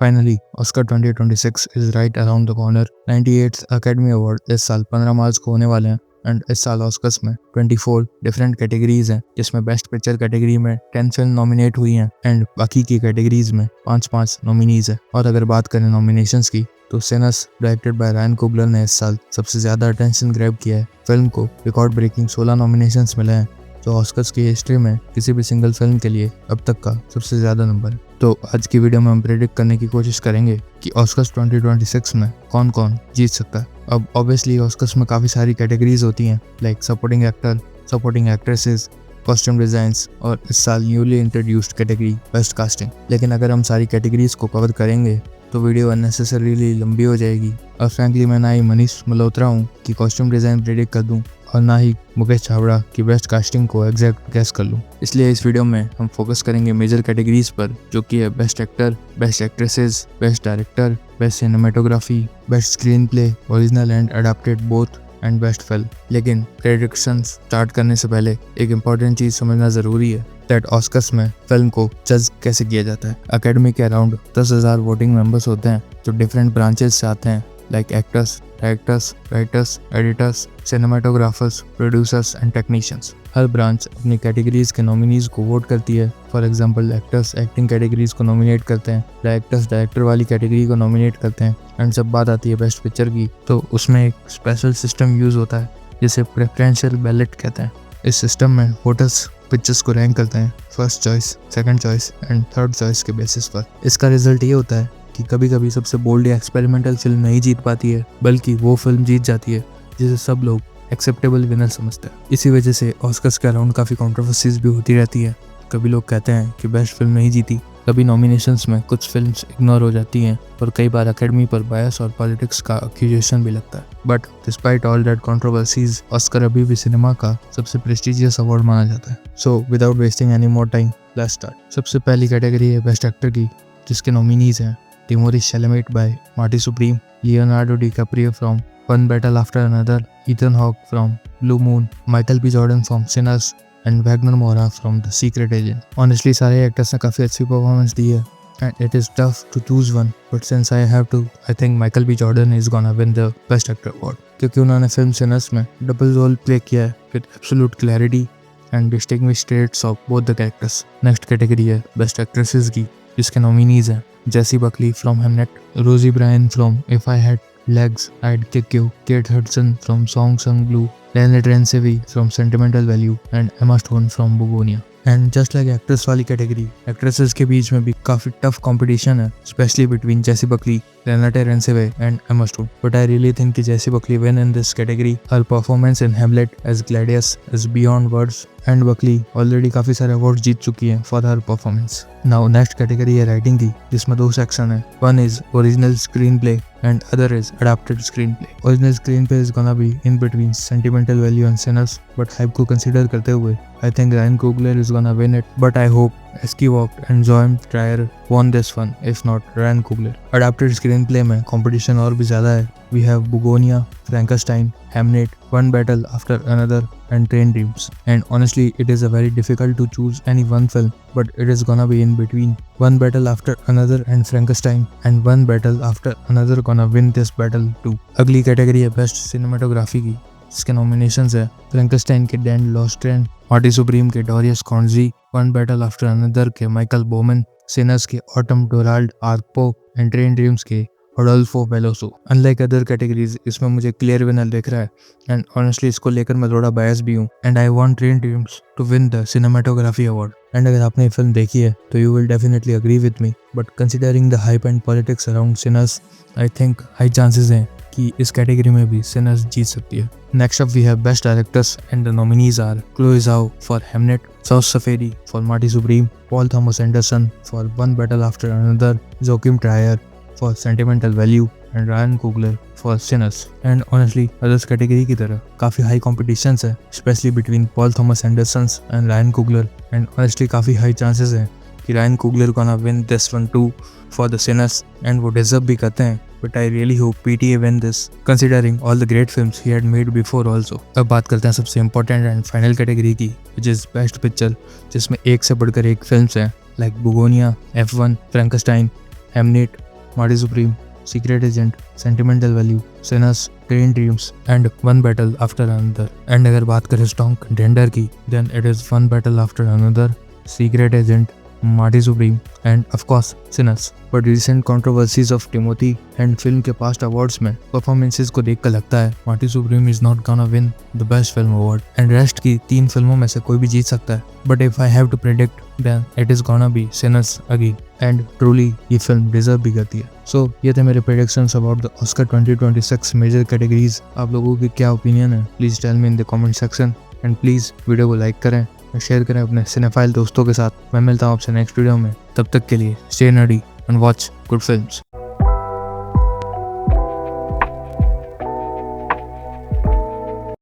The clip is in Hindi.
Finally Oscar 2026 is right around the corner. 98th academy award इस साल 15 मार्च को होने वाले हैं एंड इस साल ऑस्कर्स में 24 डिफरेंट कैटेगरीज हैं, जिसमें बेस्ट पिक्चर कैटेगरी में 10 फिल्म नॉमिनेट हुई हैं एंड बाकी की कैटेगरीज में 5 नॉमिनीज हैं। और अगर बात करें नॉमिनेशंस की तो Sinners directed by Ryan Coogler ने इस साल सबसे ज्यादा अटेंशन ग्रैब किया है। फिल्म को रिकॉर्ड ब्रेकिंग 16 नॉमिनेशंस मिले हैं, जो ऑस्कर्स की हिस्ट्री में किसी भी सिंगल फिल्म के लिए अब तक का सबसे ज्यादा नंबर है। तो आज की वीडियो में हम प्रेडिक्ट करने की कोशिश करेंगे कि ऑस्कर्स 2026 में कौन कौन जीत सकता है। अब ऑब्वियसली ऑस्कर्स में काफ़ी सारी कैटेगरीज होती हैं, like supporting actor, supporting actresses, costume designs और इस साल newly introduced category best casting. लेकिन अगर हम सारी कैटेगरीज को कवर करेंगे तो वीडियो अननेसेसरीली लंबी हो जाएगी और फ्रैंकली मैं ना ही मनीष मल्होत्रा हूँ कि कॉस्ट्यूम डिज़ाइन प्रेडिक्ट कर दूँ और ना ही मुकेश छाबड़ा की बेस्ट कास्टिंग को एग्जैक्ट गैस कर लूँ। इसलिए इस वीडियो में हम फोकस करेंगे मेजर कैटेगरीज पर, जो कि है best actor, best actresses, best director, best cinematography, best screen play original and adapted both and best film. लेकिन प्रेडिक्शन स्टार्ट करने से पहले एक इम्पॉर्टेंट चीज़ समझना ज़रूरी है दैट ऑस्कर्स में फिल्म को जज कैसे किया जाता है। अकेडमी के अराउंड 10,000 वोटिंग मेंबर्स होते हैं जो डिफरेंट ब्रांचेस से आते हैं, like actors, directors, writers, editors, cinematographers, producers and technicians. Her branch अपनी कैटेगरीज के नॉमिनीज को वोट करती है। For example actors acting categories को नॉमिनेट करते हैं, डायरेक्टर्स डायरेक्टर वाली कैटेगरी को नॉमिनेट करते हैं एंड जब बात आती है बेस्ट पिक्चर की तो उसमें एक स्पेशल सिस्टम यूज़ होता है जिसे प्रेफरेंशियल बैलेट कहते हैं। इस सिस्टम में वोटर्स पिक्चर्स को रैंक करते हैं first choice, second choice and third choice के बेसिस पर। इसका रिजल्ट ये होता है कि कभी कभी सबसे बोल्ड या एक्सपेरिमेंटल फिल्म नहीं जीत पाती है, बल्कि वो फिल्म जीत जाती है जिसे सब लोग एक्सेप्टेबल विनर समझते हैं। इसी वजह से ऑस्कर्स के अराउंड काफ़ी कंट्रोवर्सीज भी होती रहती है। कभी लोग कहते हैं कि बेस्ट फिल्म नहीं जीती, कभी नॉमिनेशंस में कुछ फिल्म्स इग्नोर हो जाती हैं और कई बार अकेडमी पर बायस और पॉलिटिक्स का एक्यूजेशन भी लगता है। But despite all that controversies, Oscar अभी भी सिनेमा का सबसे प्रेस्टिजियस अवार्ड माना जाता है। So without wasting any more time, let's start. सबसे पहली कैटेगरी है बेस्ट एक्टर की, जिसके नॉमिनीज हैं Timothée Chalamet by Marty Supreme, Leonardo DiCaprio from One Battle After Another, Ethan Hawke from Blue Moon, Michael B. Jordan from Sinners and Wagner Moura from The Secret Agent. Honestly, सारे एक्टर्स ने काफ़ी अच्छी परफॉर्मेंस दी है and it is tough to choose one, but since I have to, I think Michael B. Jordan is gonna win the Best Actor award, क्योंकि उन्होंने फिल्म सिनर्स में डबल रोल प्ले किया है with absolute clarity and distinguished traits of both the characters. Next category है बेस्ट एक्ट्रेसेस की, जिसके नॉमिनीज हैं Jessie Buckley from Hamnet, Rosie Bryan from If I Had Legs, I'd Kick You, Kate Hudson from Song Sung Blue, Leonard Rensevi from Sentimental Value and Emma Stone from Bugonia. And just like actress वाली कैटेगरी, एक्ट्रेसेस के बीच में भी काफ़ी टफ कंपटीशन है, specially between Jessie Buckley, Renate Reinsve and Emma Stone. But I really think कि Jessie Buckley win in this category. Her performance in Hamnet as Gladius is beyond words and Buckley already काफ़ी सारे अवार्ड जीत चुकी हैं for her performance. Now next category है राइटिंग की, जिसमें 2 सेक्शन है। One is original screen play and other is adapted screenplay. Original screenplay is gonna be in between Sentimental Value and Sinners, but hype को consider करते हुए I think Ryan Coogler is gonna win it, but I hope Eski Walk and Zoem Trier won this one, if not Ryan Coogler. Adapted screenplay में competition और भी ज़्यादा है। We have Bugonia, Frankenstein, Hamnet, One Battle After Another and Train Dreams. And honestly, it is a very difficult to choose any one film, but it is gonna be in between One Battle After Another and Frankenstein, and One Battle After Another gonna win this battle too. अगली कैटेगरी है बेस्ट सिनेमाटोग्राफी की, जिसके नॉमिनेशंस है फ्रैंकेस्टाइन के डैन लॉस्ट्रेन, मार्टी सुप्रीम के Darius Khondji, One Battle After Another के माइकल बोमन, सिनर्स के Autumn Durald Arkapaw and Train Dreams के Adolpho Veloso. Unlike other categories, इसमें मुझे क्लियर विनर दिख रहा है एंड ऑनेस्टली इसको लेकर मैं थोड़ा बायस भी हूँ and I want Train Dreams to win the cinematography award. And अगर आपने ये फिल्म देखी है तो you will definitely agree with me, but considering the hype and politics around Sinners, I think high chances हैं कि इस कैटेगरी में भी सिनर्स जीत सकती है। Next up we have best directors and the nominees are Chloe Zhao for Hamnet, Josh Safdie for Marty Supreme, Paul Thomas Anderson for One Battle After Another, Joachim Trier for Sentimental Value and Ryan Coogler for Sinners. And honestly, others category की तरह काफ़ी हाई कॉम्पिटिशन्स है, specially between Paul Thomas Anderson and Ryan Coogler. And honestly काफ़ी हाई चांसेस हैं कि Ryan Coogler gonna win this one two for the Sinners, and वो डिजर्व भी करते हैं। But I really hope PTA win this, considering all the great films he had made before also. अब बात करते हैं सबसे इम्पोर्टेंट एंड फाइनल कैटेगरी की, which is बेस्ट पिक्चर, जिसमें एक से बढ़कर एक फिल्म्स हैं, like Bugonia, F1, Frankenstein, Hamnet, Marty Supreme, Secret Agent, Sentimental Value, Sinners, Train Dreams and One Battle After Another. And अगर बात करें strong contender की, then it is One Battle After Another, Secret Agent, Marty Supreme and of course Sinners. But recent controversies of Timothy and film के past awards में performances को देख कर लगता है Marty Supreme is not gonna win the best film award and rest की 3 फिल्मों में से कोई भी जीत सकता है. But if I have to predict then it is gonna be Sinners again and truly ये फिल्म deserve भी करती है. So ये थे मेरे predictions about the Oscar 2026 major categories. आप लोगों की क्या opinion है? Please tell me in the comment section and please video को like करें, शेयर करें अपने सिनेफाइल दोस्तों के साथ. मैं मिलता हूँ आपसे नेक्स्ट वीडियो में. तब तक के लिए stay nerdy and watch good films.